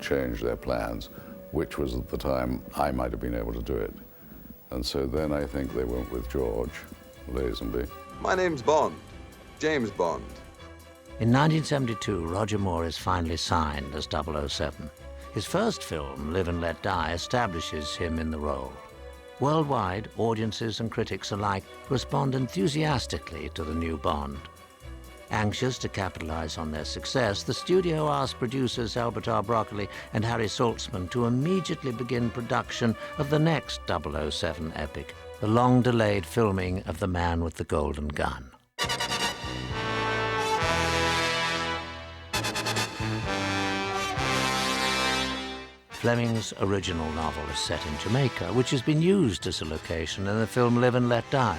change their plans, which was at the time I might have been able to do it. And so then I think they went with George Lazenby. My name's Bond, James Bond. In 1972, Roger Moore is finally signed as 007. His first film, Live and Let Die, establishes him in the role. Worldwide, audiences and critics alike respond enthusiastically to the new Bond. Anxious to capitalize on their success, the studio asked producers Albert R. Broccoli and Harry Saltzman to immediately begin production of the next 007 epic, the long-delayed filming of The Man with the Golden Gun. Fleming's original novel is set in Jamaica, which has been used as a location in the film Live and Let Die.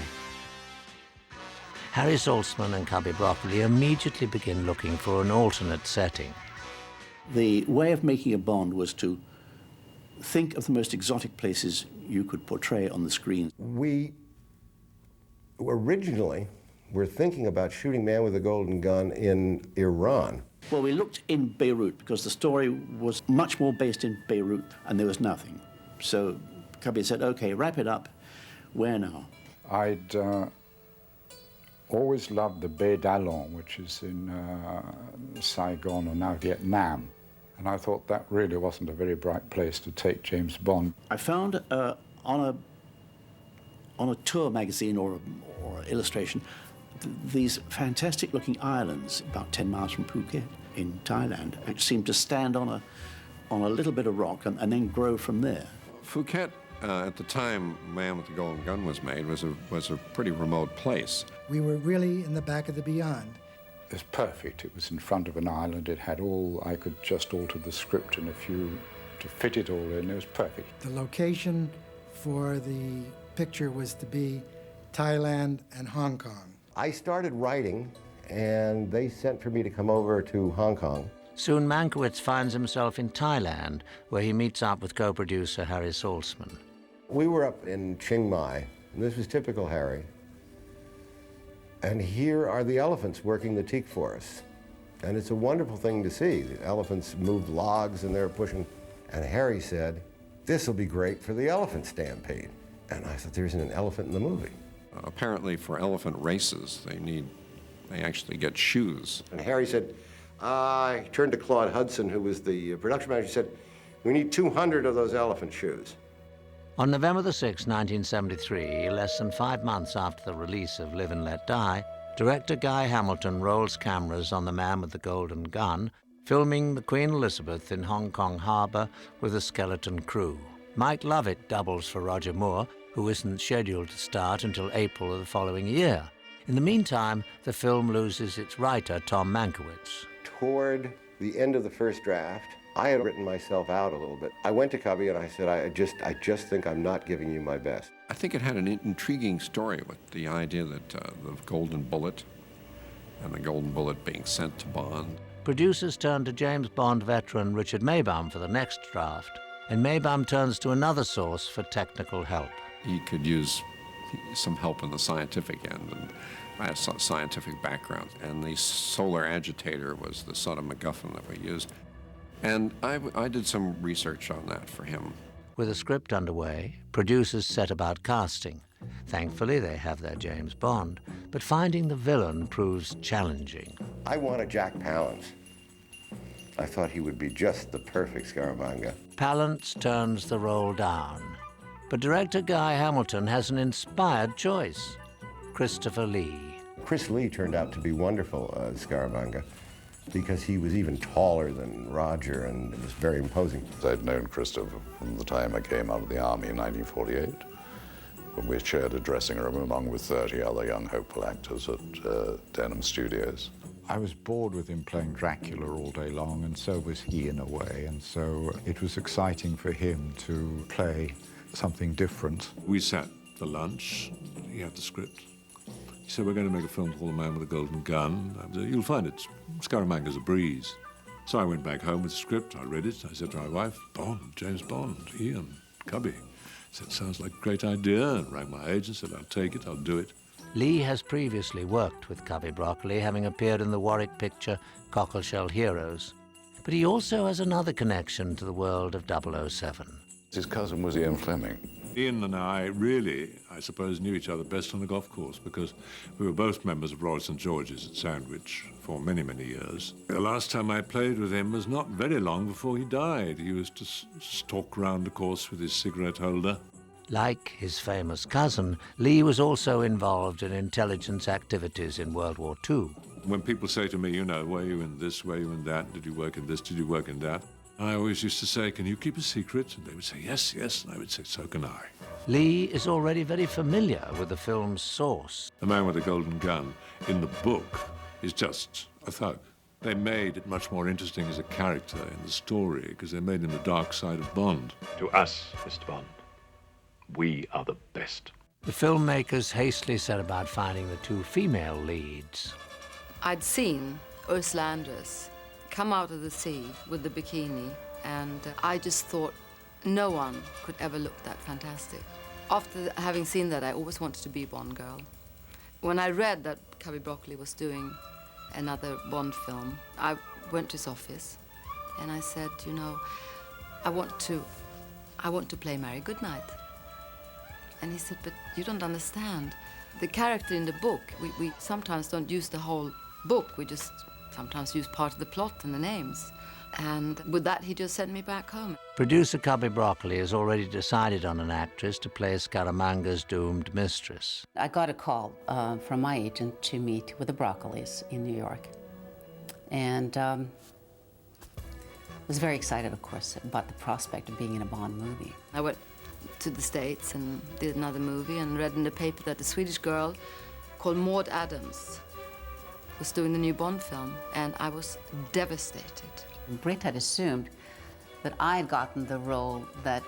Harry Saltzman and Cubby Broccoli immediately begin looking for an alternate setting. The way of making a Bond was to think of the most exotic places you could portray on the screen. We originally were thinking about shooting Man with a Golden Gun in Iran. Well, we looked in Beirut because the story was much more based in Beirut and there was nothing. So Cubby said, okay, wrap it up. Where now? I'd always loved the Baie d'Alon, which is in Saigon or now Vietnam. And I thought that really wasn't a very bright place to take James Bond. I found on a tour magazine or illustration these fantastic-looking islands about 10 miles from Phuket in Thailand, which seemed to stand on a little bit of rock and then grow from there. Phuket, at the time Man with the Golden Gun was made, was a pretty remote place. We were really in the back of the beyond. It was perfect. It was in front of an island. It had all, I could just alter the script in a few to fit it all in. It was perfect. The location for the picture was to be Thailand and Hong Kong. I started writing, and they sent for me to come over to Hong Kong. Soon Mankiewicz finds himself in Thailand, where he meets up with co-producer Harry Saltzman. We were up in Chiang Mai, and this was typical Harry. And here are the elephants working the teak for us. And it's a wonderful thing to see. The elephants move logs and they're pushing. And Harry said, this will be great for the elephant stampede. And I thought, there isn't an elephant in the movie. Apparently for elephant races, they actually get shoes. And Harry said, I turned to Claude Hudson, who was the production manager, said, we need 200 of those elephant shoes. On November the 6th, 1973, less than 5 months after the release of Live and Let Die, director Guy Hamilton rolls cameras on The Man with the Golden Gun, filming the Queen Elizabeth in Hong Kong Harbour with a skeleton crew. Mike Lovett doubles for Roger Moore, who isn't scheduled to start until April of the following year. In the meantime, the film loses its writer, Tom Mankiewicz. Toward the end of the first draft, I had written myself out a little bit. I went to Cubby and I said, I just think I'm not giving you my best. I think it had an intriguing story with the idea that the golden bullet and the golden bullet being sent to Bond. Producers turn to James Bond veteran Richard Maybaum for the next draft, and Maybaum turns to another source for technical help. He could use some help in the scientific end, and I have some scientific background. And the solar agitator was the sort of MacGuffin that we used. And I did some research on that for him. With a script underway, producers set about casting. Thankfully, they have their James Bond, but finding the villain proves challenging. I wanted Jack Palance. I thought he would be just the perfect Scaramanga. Palance turns the role down. But director Guy Hamilton has an inspired choice, Christopher Lee. Chris Lee turned out to be wonderful as Scaramanga because he was even taller than Roger and it was very imposing. I'd known Christopher from the time I came out of the army in 1948, when we shared a dressing room along with 30 other young hopeful actors at Denham Studios. I was bored with him playing Dracula all day long, and so was he in a way, and so it was exciting for him to play something different. We sat for lunch, he had the script. He said, we're going to make a film called The Man with the Golden Gun. You'll find it, Scaramanga's a breeze. So I went back home with the script, I read it, I said to my wife, Bond, James Bond, Ian, Cubby. I said, sounds like a great idea, and rang my agent, said, I'll take it, I'll do it. Lee has previously worked with Cubby Broccoli, having appeared in the Warwick picture Cockleshell Heroes. But he also has another connection to the world of 007. His cousin was Ian Fleming. Ian and I really, I suppose, knew each other best on the golf course because we were both members of Royal St. George's at Sandwich for many, many years. The last time I played with him was not very long before he died. He used to stalk round the course with his cigarette holder. Like his famous cousin, Lee was also involved in intelligence activities in World War II. When people say to me, you know, were you in this, were you in that, did you work in this, did you work in that? I always used to say, can you keep a secret? And they would say, yes, yes, and I would say, so can I. Lee is already very familiar with the film's source. The Man with the Golden Gun in the book is just a thug. They made it much more interesting as a character in the story because they made him the dark side of Bond. To us, Mr. Bond, we are the best. The filmmakers hastily set about finding the two female leads. I'd seen Ursula Andress come out of the sea with the bikini, and I just thought no one could ever look that fantastic. After having seen that, I always wanted to be Bond girl. When I read that Cubby Broccoli was doing another Bond film, I went to his office and I said, you know, I want to play Mary Goodnight. And he said, but you don't understand. The character in the book, we sometimes don't use the whole book. We just sometimes use part of the plot and the names. And with that, he just sent me back home. Producer Cubby Broccoli has already decided on an actress to play Scaramanga's doomed mistress. I got a call from my agent to meet with the Broccolis in New York. And was very excited, of course, about the prospect of being in a Bond movie. I went to the States and did another movie and read in the paper that a Swedish girl called Maud Adams was doing the new Bond film, and I was devastated. Britt had assumed that I had gotten the role that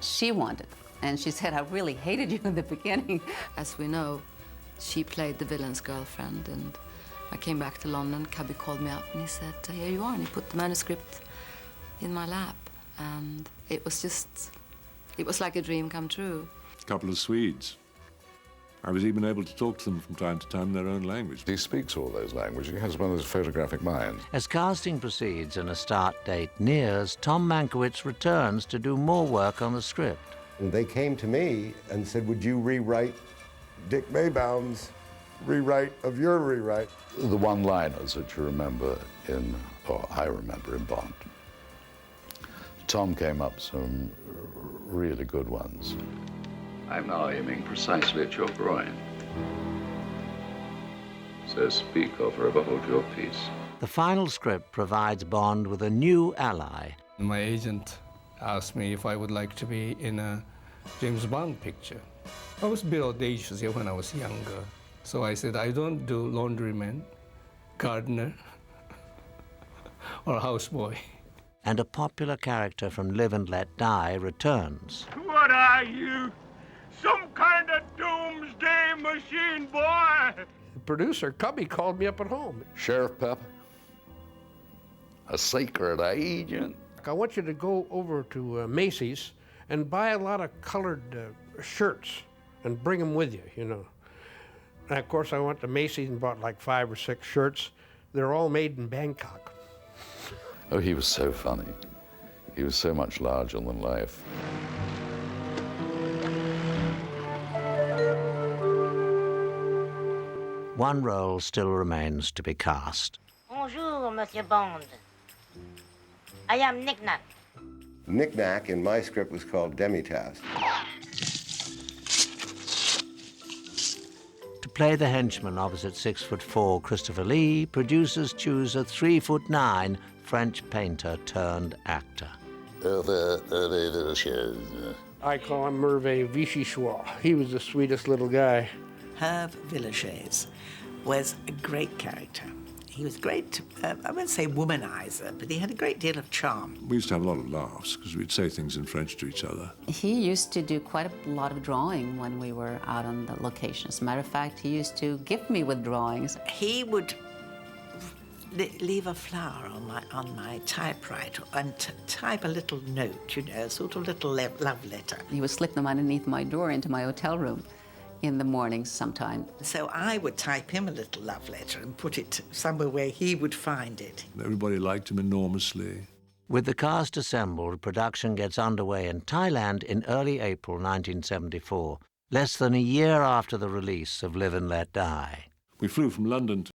she wanted. And she said, I really hated you in the beginning. As we know, she played the villain's girlfriend, and I came back to London. Cubby called me up and he said, here you are, and he put the manuscript in my lap. And it was like a dream come true. A couple of Swedes. I was even able to talk to them from time to time in their own language. He speaks all those languages. He has one of those photographic minds. As casting proceeds and a start date nears, Tom Mankiewicz returns to do more work on the script. And they came to me and said, would you rewrite Dick Maybaum's rewrite of your rewrite? The one-liners that you remember or I remember in Bond. Tom came up with some really good ones. I'm now aiming precisely at your groin. So speak or forever hold your peace. The final script provides Bond with a new ally. My agent asked me if I would like to be in a James Bond picture. I was a bit audacious when I was younger. So I said, I don't do laundryman, gardener, or houseboy. And a popular character from Live and Let Die returns. What are you? Some kind of doomsday machine, boy! The producer, Cubby, called me up at home. Sheriff Pepper, a secret agent. I want you to go over to Macy's and buy a lot of colored shirts and bring them with you, you know. And of course, I went to Macy's and bought like 5 or 6 shirts. They're all made in Bangkok. Oh, he was so funny. He was so much larger than life. One role still remains to be cast. Bonjour, Monsieur Bond. I am Knick-Knack. Knick-Knack in my script was called Demitasse. To play the henchman opposite 6'4" Christopher Lee, producers choose a 3'9" French painter turned actor. I call him Merve Vichychois. He was the sweetest little guy. Hervé Villechaize was a great character. He was great, I wouldn't say womanizer, but he had a great deal of charm. We used to have a lot of laughs because we'd say things in French to each other. He used to do quite a lot of drawing when we were out on the location. As a matter of fact, he used to gift me with drawings. He would leave a flower on my typewriter and type a little note, you know, a sort of little love letter. He would slip them underneath my door into my hotel room. in the mornings sometime. So I would type him a little love letter and put it somewhere where he would find it. Everybody liked him enormously. With the cast assembled, production gets underway in Thailand in early April 1974, less than a year after the release of Live and Let Die. We flew from London